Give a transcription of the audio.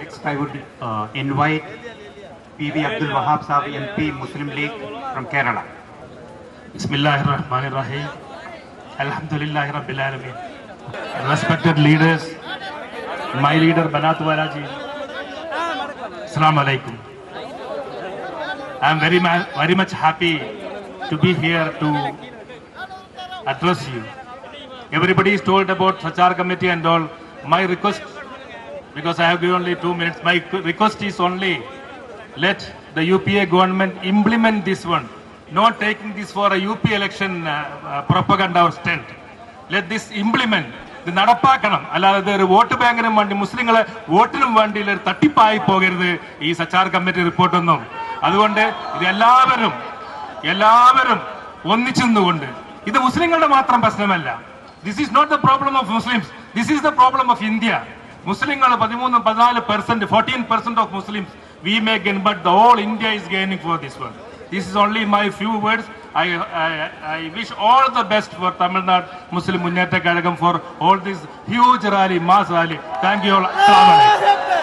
Next, I would invite P.V. Abdul Wahab Sahib, MP, Muslim League from Kerala. Bismillahirrahmanirrahim. Alhamdulillahi Rabbil Alameen. Respected leaders, my leader Banatwala ji. Assalamu alaikum. I am very much happy to be here to address you. Everybody is told about Sachar committee and all. My request, because I have given only 2 minutes, my request is only let the UPA government implement this one. Not taking this for a UP election propaganda or stunt. Let this implement. ഇത് നടപ്പാക്കണം. അല്ലാതെ ഒരു vote ബാങ്കിനും വേണ്ടി മുസ്ലിങ്ങളെ വോട്ടിനും വേണ്ടി ഒരു തട്ടിപ്പായി പോകരുത് ഈ Sachar committee റിപ്പോർട്ടൊന്നും. അതുകൊണ്ട് ഇത് എല്ലാവരും ഒന്നിച്ചുകൊണ്ട് ഇത് മുസ്ലിങ്ങളുടെ മാത്രം പ്രശ്നമല്ല. This is not the problem of Muslims. This is the problem of India. മുസ്ലിങ്ങൾ 13-14% 14% of Muslims we may gain, but the whole India is gaining for this one. This is only my few words. I wish all the best for Tamil Nadu Muslim Munneta Kazhagam for all this huge rally, mass rally. Thank you all. Assalamu alaikum.